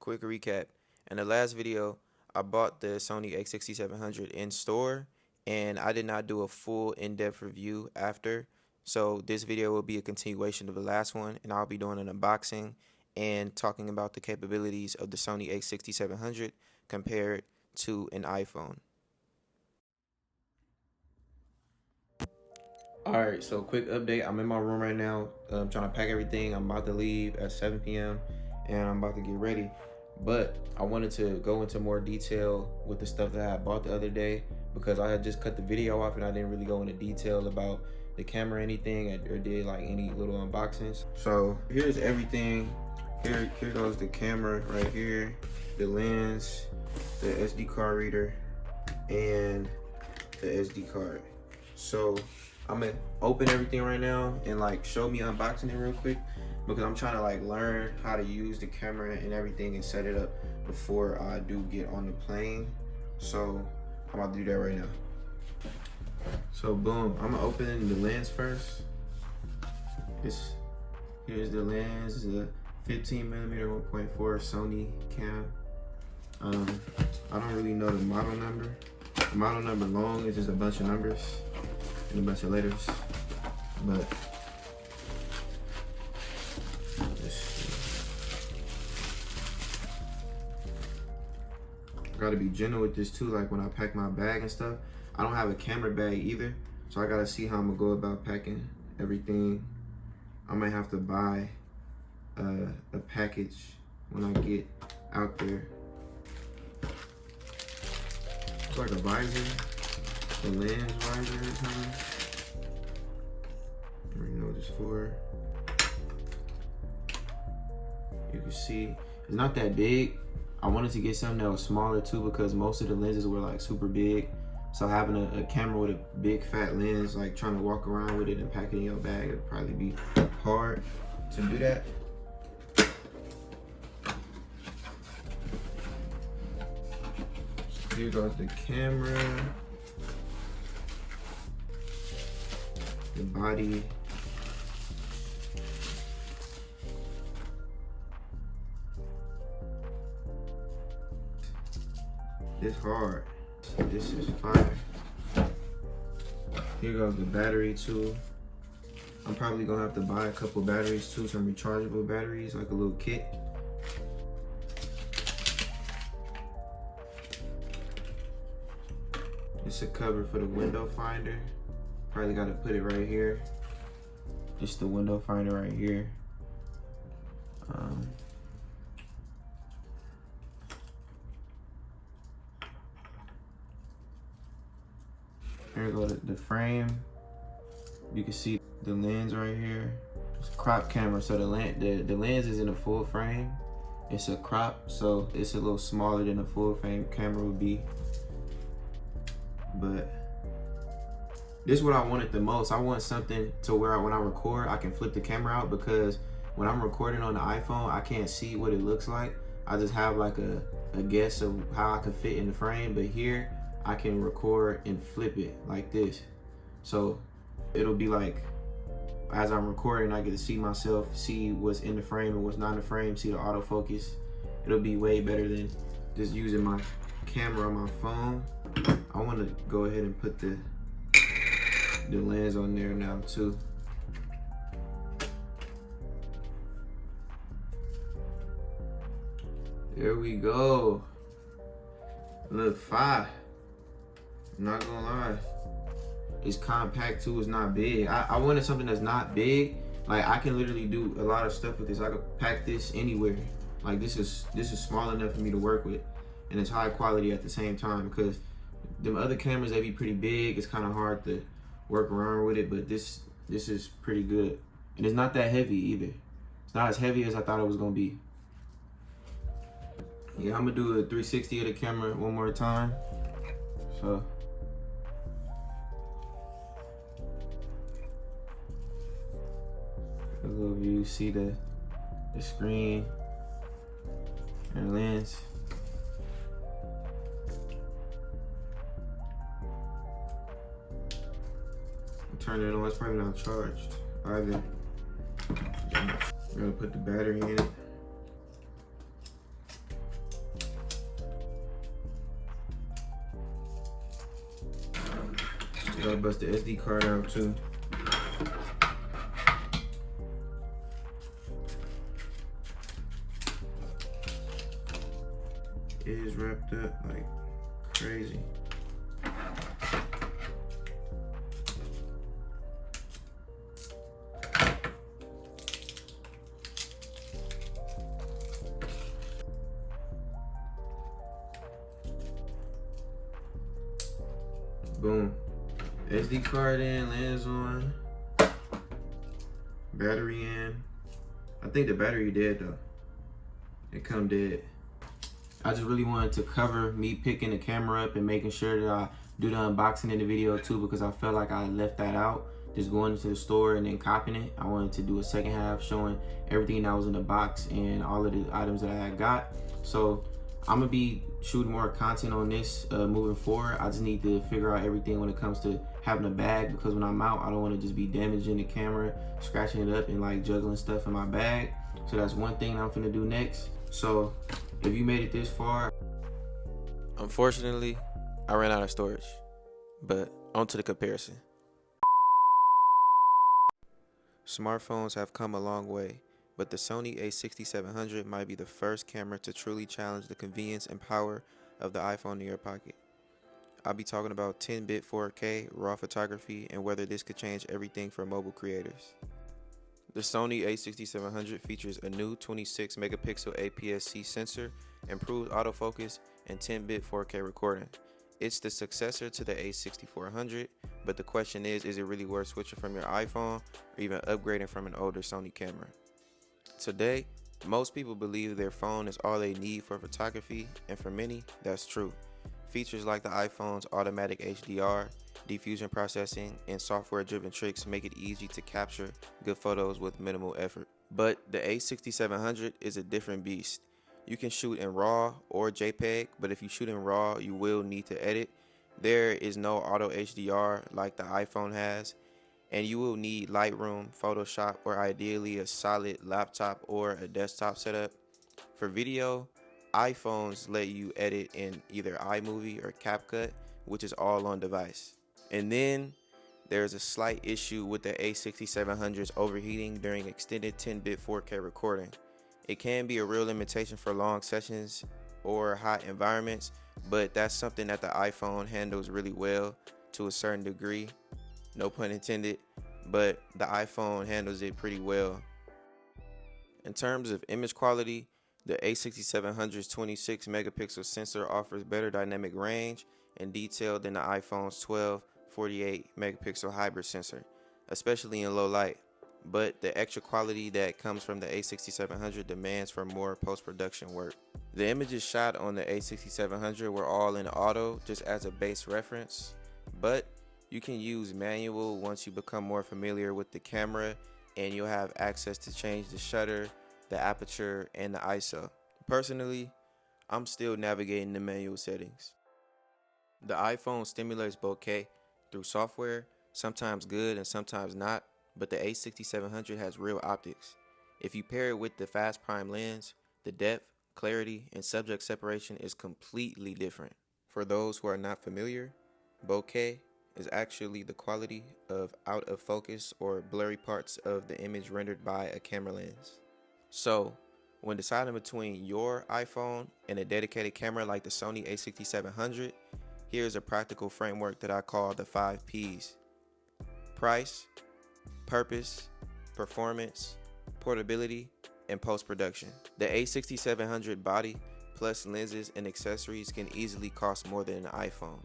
quick recap. In the last video, I bought the Sony A6700 in store, and I did not do a full in-depth review after. So this video will be a continuation of the last one, and I'll be doing an unboxing and talking about the capabilities of the Sony A6700 compared to an iPhone. Alright, so quick update. I'm in my room right now. I'm trying to pack everything. I'm about to leave at 7 p.m. and I'm about to get ready. But I wanted to go into more detail with the stuff that I bought the other day because I had just cut the video off and I didn't really go into detail about the camera or anything or did like any little unboxings. So here's everything. Here goes the camera right here, the lens, the SD card reader, and the SD card. So I'm gonna open everything right now and like show me unboxing it real quick because I'm trying to like learn how to use the camera and everything and set it up before I do get on the plane. So I'm about to do that right now. So boom, I'm gonna open the lens first. Here's the lens. It's a 15mm 1.4 Sony cam. I don't really know the model number. The model number long is just a bunch of numbers and a bunch of letters, but I gotta be gentle with this too. Like when I pack my bag and stuff, I don't have a camera bag either, so I gotta see how I'm gonna go about packing everything. I might have to buy a package when I get out there. It's like a visor, a lens visor or something. I don't really know what it's for. You can see it's not that big. I wanted to get something that was smaller too because most of the lenses were like super big. So having a camera with a big fat lens, like trying to walk around with it and pack it in your bag, it'd probably be hard to do that. Here goes the camera, the body, it's hard. This is fire. Here goes the battery too. I'm probably gonna have to buy a couple batteries too, some rechargeable batteries, like a little kit. It's a cover for the window finder. Probably gotta put it right here. Just the window finder right here. Here go the frame. You can see the lens right here. It's a crop camera, so the lens is in a full frame. It's a crop, so it's a little smaller than a full frame camera would be. But this is what I wanted the most. I want something to where when I record, I can flip the camera out, because when I'm recording on the iPhone, I can't see what it looks like. I just have like a guess of how I can fit in the frame, but here I can record and flip it like this. So it'll be like, as I'm recording, I get to see myself, see what's in the frame and what's not in the frame, see the autofocus. It'll be way better than just using my camera on my phone. I want to go ahead and put the lens on there now too. There we go. Look, fire. I'm not gonna lie. It's compact too, it's not big. I wanted something that's not big. Like I can literally do a lot of stuff with this. I could pack this anywhere. Like this is small enough for me to work with. And it's high quality at the same time, because them other cameras, they be pretty big. It's kind of hard to work around with it, but this is pretty good. And it's not that heavy either. It's not as heavy as I thought it was gonna be. Yeah, I'm gonna do a 360 of the camera one more time. So a little view, see the screen and the lens. Turn it on, it's probably not charged either. I'm gonna put the battery in it. gotta bust the SD card out too. It is wrapped up like crazy. Boom. SD card in, lens on, battery in. I think the battery dead though. It come dead. I just really wanted to cover me picking the camera up and making sure that I do the unboxing in the video too, because I felt like I left that out. Just going into the store and then copying it. I wanted to do a second half showing everything that was in the box and all of the items that I had got. So I'm gonna be shooting more content on this moving forward. I just need to figure out everything when it comes to having a bag, because when I'm out, I don't want to just be damaging the camera, scratching it up and like juggling stuff in my bag. So that's one thing I'm finna do next. So if you made it this far, unfortunately, I ran out of storage. But on to the comparison. Smartphones have come a long way, but the Sony A6700 might be the first camera to truly challenge the convenience and power of the iPhone in your pocket. I'll be talking about 10-bit 4K, raw photography, and whether this could change everything for mobile creators. The Sony A6700 features a new 26 megapixel APS-C sensor, improved autofocus, and 10-bit 4K recording. It's the successor to the A6400, but the question is it really worth switching from your iPhone or even upgrading from an older Sony camera? Today, most people believe their phone is all they need for photography, and for many, that's true. Features like the iPhone's automatic HDR, diffusion processing, and software-driven tricks make it easy to capture good photos with minimal effort. But the A6700 is a different beast. You can shoot in RAW or JPEG, but if you shoot in RAW, you will need to edit. There is no auto HDR like the iPhone has, and you will need Lightroom, Photoshop, or ideally a solid laptop or a desktop setup. For video, iPhones let you edit in either iMovie or CapCut, which is all on device. And then there's a slight issue with the A6700's overheating during extended 10-bit 4K recording. It can be a real limitation for long sessions or hot environments, but that's something that the iPhone handles really well to a certain degree. No pun intended, but the iPhone handles it pretty well. In terms of image quality, the A6700's 26 megapixel sensor offers better dynamic range and detail than the iPhone's 12, 48 megapixel hybrid sensor, especially in low light. But the extra quality that comes from the A6700 demands for more post-production work. The images shot on the A6700 were all in auto, just as a base reference, but you can use manual once you become more familiar with the camera, and you'll have access to change the shutter, the aperture, and the ISO. Personally, I'm still navigating the manual settings. The iPhone stimulates bokeh through software, sometimes good and sometimes not, but the A6700 has real optics. If you pair it with the fast prime lens, the depth, clarity, and subject separation is completely different. For those who are not familiar, bokeh is actually the quality of out of focus or blurry parts of the image rendered by a camera lens. So, when deciding between your iPhone and a dedicated camera like the Sony A6700, here's a practical framework that I call the 5 Ps. Price, purpose, performance, portability, and post-production. The A6700 body plus lenses and accessories can easily cost more than an iPhone,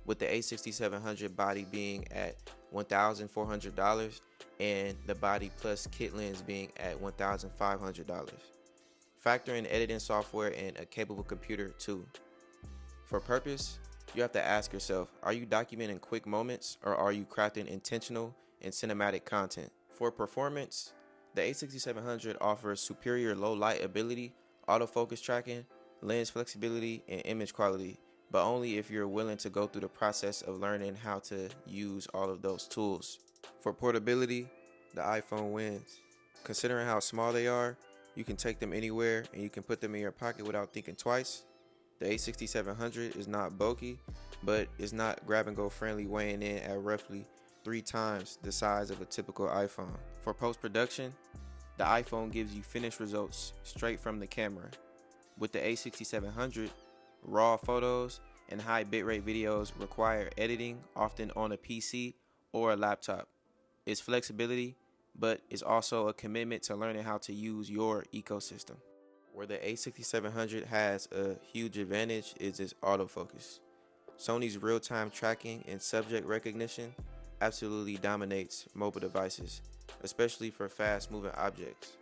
with the A6700 body being at $1,400 and the body plus kit lens being at $1,500. Factor in editing software and a capable computer too. For purpose, you have to ask yourself, are you documenting quick moments or are you crafting intentional and cinematic content? For performance, the A6700 offers superior low light ability, autofocus tracking, lens flexibility, and image quality, but only if you're willing to go through the process of learning how to use all of those tools. For portability, the iPhone wins. Considering how small they are, you can take them anywhere and you can put them in your pocket without thinking twice. The A6700 is not bulky, but is not grab-and-go friendly, weighing in at roughly 3 times the size of a typical iPhone. For post-production, the iPhone gives you finished results straight from the camera. With the A6700, raw photos and high bitrate videos require editing, often on a PC or a laptop. It's flexibility, but it's also a commitment to learning how to use your ecosystem. Where the A6700 has a huge advantage is its autofocus. Sony's real-time tracking and subject recognition absolutely dominates mobile devices, especially for fast-moving objects.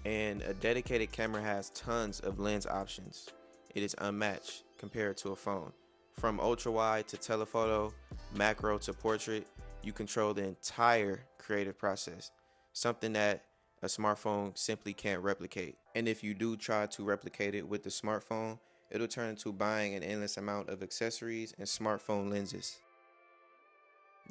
And a dedicated camera has tons of lens options. It is unmatched compared to a phone. From ultra-wide to telephoto, macro to portrait, you control the entire creative process, something that a smartphone simply can't replicate. And if you do try to replicate it with the smartphone, it'll turn into buying an endless amount of accessories and smartphone lenses.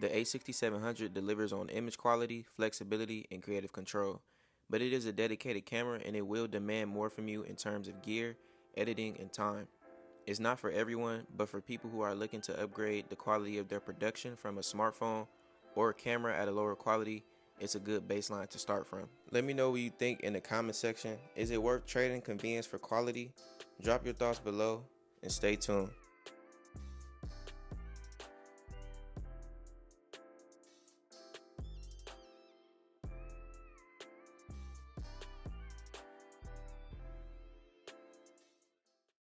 The A6700 delivers on image quality, flexibility, and creative control, but it is a dedicated camera and it will demand more from you in terms of gear, editing, and time. It's not for everyone, but for people who are looking to upgrade the quality of their production from a smartphone or a camera at a lower quality, it's a good baseline to start from. Let me know what you think in the comment section. Is it worth trading convenience for quality? Drop your thoughts below and stay tuned.